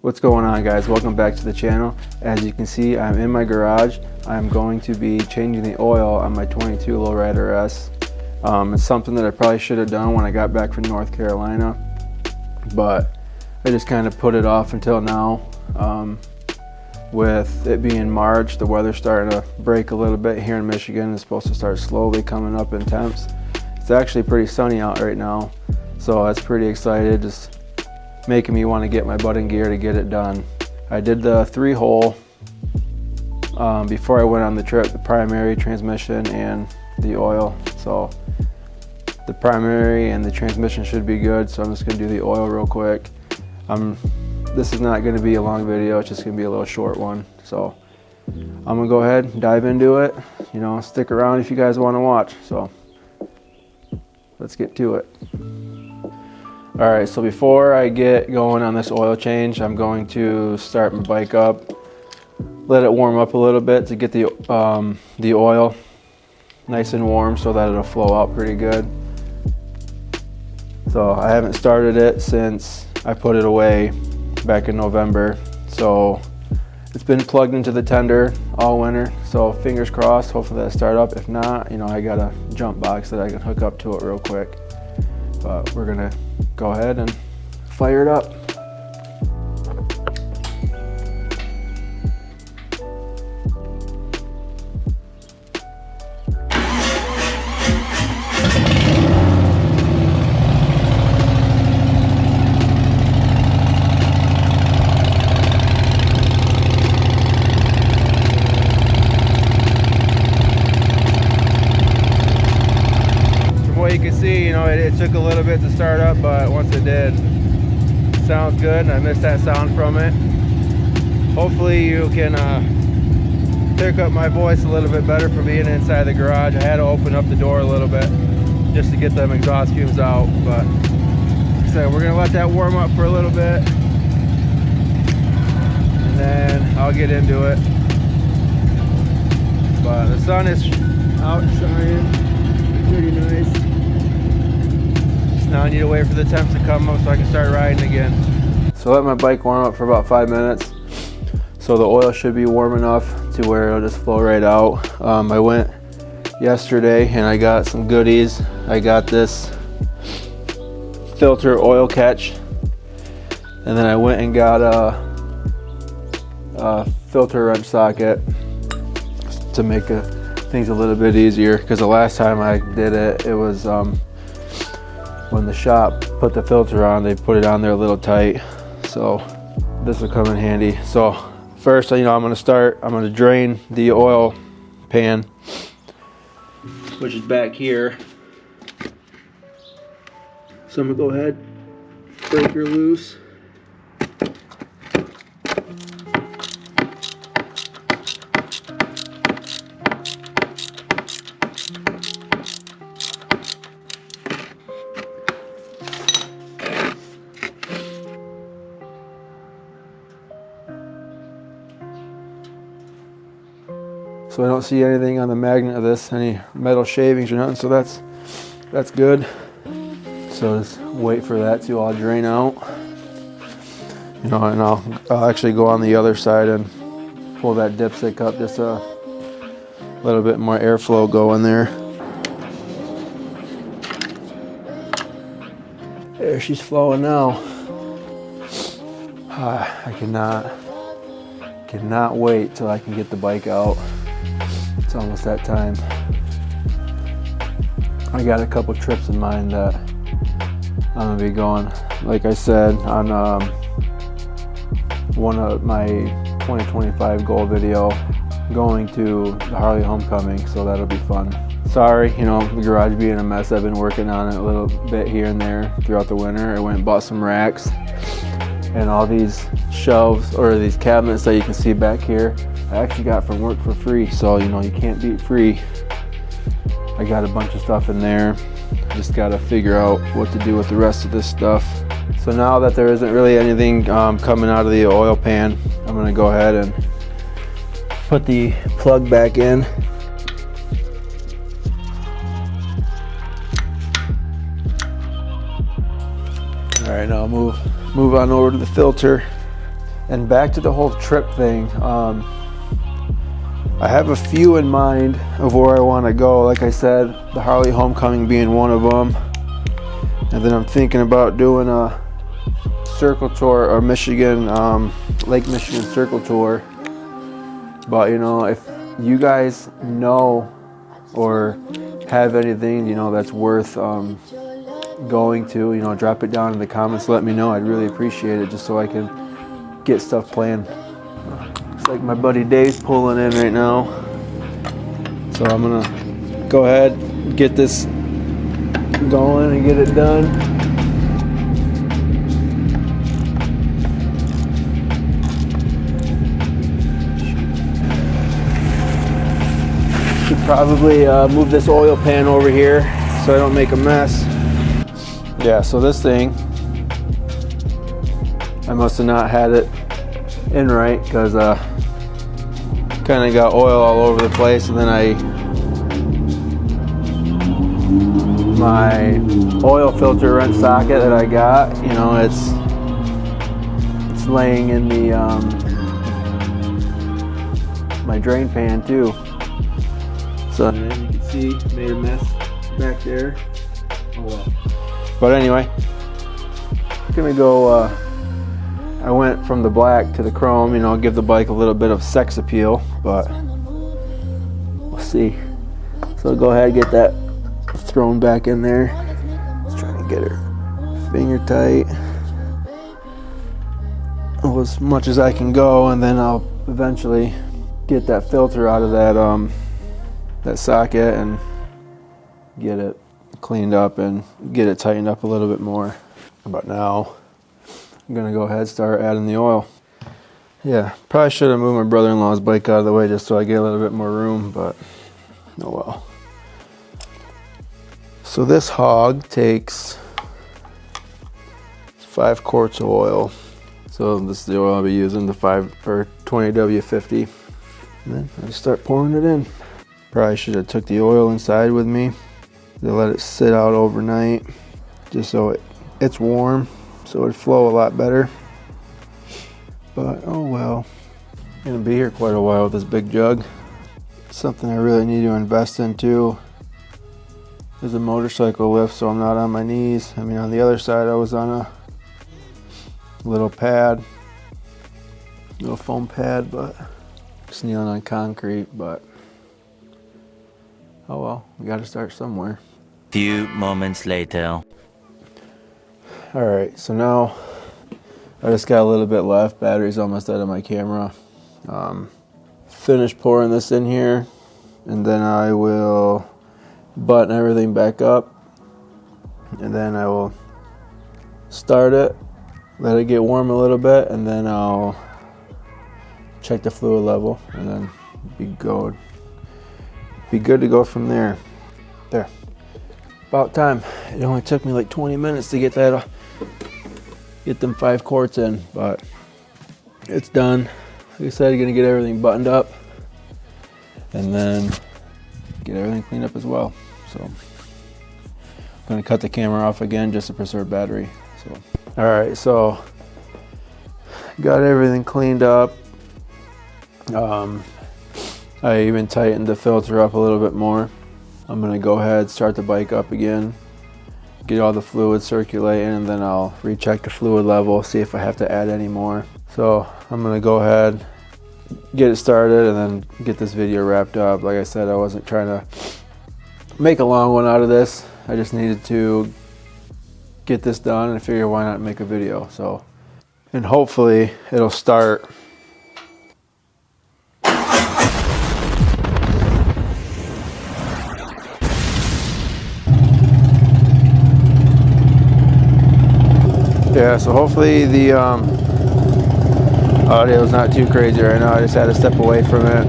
What's going on, guys? Welcome back to the channel. As you can see, I'm in my garage. I'm going to be changing the oil on my 22 Lowrider S. It's something that I probably should have done when I got back from North Carolina, but I just kind of put it off until now. With it being March, the weather's starting to break a little bit here in Michigan. It's supposed to start slowly coming up in temps. It's actually pretty sunny out right now, so that's pretty excited. Just making me want to get my butt in gear to get it done. I did the 3-hole before I went on the trip, the primary, transmission, and the oil. So the primary and the transmission should be good, so I'm just going to do the oil real quick. This is not going to be a long video, it's just going to be a little short one. So I'm going to go ahead and dive into it. You know, stick around if you guys want to watch. So let's get to it. Alright, so before I get going on this oil change, I'm going to start my bike up, let it warm up a little bit to get the oil nice and warm so that it'll flow out pretty good. So I haven't started it since I put it away back in November, so it's been plugged into the tender all winter, so fingers crossed, hopefully that'll start up. If not, you know, I got a jump box that I can hook up to it real quick. But we're gonna go ahead and fire it up. You can see, you know, it took a little bit to start up, but once it did, it sounds good, and I missed that sound from it. Hopefully you can pick up my voice a little bit better for being inside the garage. I had to open up the door a little bit just to get them exhaust fumes out, but like I said, we're gonna let that warm up for a little bit, and then I'll get into it. But the sun is out shining pretty nice. Now I need to wait for the temps to come up so I can start riding again. So I let my bike warm up for about 5 minutes. So the oil should be warm enough to where it'll just flow right out. I went yesterday and I got some goodies. I got this filter oil catch, and then I went and got a filter wrench socket to make things a little bit easier, because the last time I did it, it was when the shop put the filter on, they put it on there a little tight, so this will come in handy. So first, you know, I'm going to drain the oil pan, which is back here. So I'm going to go ahead, break her loose. So I don't see anything on the magnet of this, any metal shavings or nothing, so that's good. So just wait for that to all drain out. You know, and I'll actually go on the other side and pull that dipstick up, just a little bit more airflow going there. There, she's flowing now. I cannot wait till I can get the bike out. It's almost that time. I got a couple trips in mind that I'm gonna be going. Like I said on one of my 2025 goal video, going to the Harley homecoming, so that'll be fun. Sorry, you know, the garage being a mess. I've been working on it a little bit here and there throughout the winter. I went and bought some racks, and all these shelves or these cabinets that you can see back here, I actually got from work for free, so you know, you can't beat free. I got a bunch of stuff in there. Just got to figure out what to do with the rest of this stuff. So now that there isn't really anything coming out of the oil pan, I'm going to go ahead and put the plug back in. All right, now I'll move on over to the filter. And back to the whole trip thing. I have a few in mind of where I want to go. Like I said, the Harley Homecoming being one of them. And then I'm thinking about doing a circle tour or Michigan, Lake Michigan circle tour. But you know, if you guys know or have anything, you know, that's worth going to, you know, drop it down in the comments. Let me know. I'd really appreciate it, just so I can get stuff planned. Looks like my buddy Dave's pulling in right now. So I'm gonna go ahead and get this going and get it done. Should probably move this oil pan over here so I don't make a mess. Yeah, so this thing, I must have not had it in right, because kind of got oil all over the place, and then my oil filter wrench socket that I got, you know, it's laying in the my drain pan too. So as you can see, made a mess back there. Oh well. But anyway, I'm gonna go. I went from the black to the chrome, you know, give the bike a little bit of sex appeal, but we'll see. So I'll go ahead and get that thrown back in there. Just trying to get her finger tight as much as I can go, and then I'll eventually get that filter out of that socket and get it cleaned up and get it tightened up a little bit more. But now I'm gonna go ahead and start adding the oil. Yeah, probably should have moved my brother-in-law's bike out of the way just so I get a little bit more room, but oh well. So this hog takes 5 quarts of oil. So this is the oil I'll be using, the 20W50. And then I start pouring it in. Probably should have took the oil inside with me to let it sit out overnight, just so it's warm, so it'd flow a lot better. But oh well. I'm gonna be here quite a while with this big jug. Something I really need to invest in too is a motorcycle lift, so I'm not on my knees. I mean, on the other side I was on a little pad, little foam pad, but just kneeling on concrete. But oh well, we gotta start somewhere. Few moments later. Alright, so now I just got a little bit left. Battery's almost out of my camera. Finish pouring this in here, and then I will button everything back up, and then I will start it, let it get warm a little bit, and then I'll check the fluid level, and then be good to go from there. There, about time. It only took me like 20 minutes to get them 5 quarts in, but it's done. Like I said, I'm gonna get everything buttoned up and then get everything cleaned up as well. So I'm gonna cut the camera off again just to preserve battery. So all right, so got everything cleaned up. I even tightened the filter up a little bit more. I'm gonna go ahead, start the bike up again, get all the fluid circulating, and then I'll recheck the fluid level, see if I have to add any more. So I'm gonna go ahead, get it started, and then get this video wrapped up. Like I said, I wasn't trying to make a long one out of this. I just needed to get this done, and I figured why not make a video. So, and hopefully it'll start. Yeah, so hopefully the audio is not too crazy right now. I just had to step away from it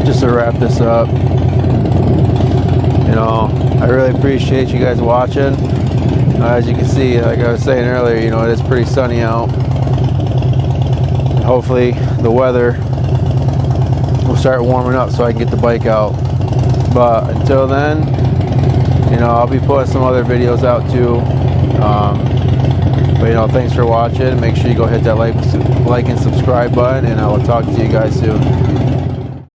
just to wrap this up. You know, I really appreciate you guys watching. As you can see, like I was saying earlier, you know, it is pretty sunny out. And hopefully the weather will start warming up so I can get the bike out. But until then, you know, I'll be putting some other videos out too. But you know, thanks for watching. Make sure you go hit that like and subscribe button, and I will talk to you guys soon.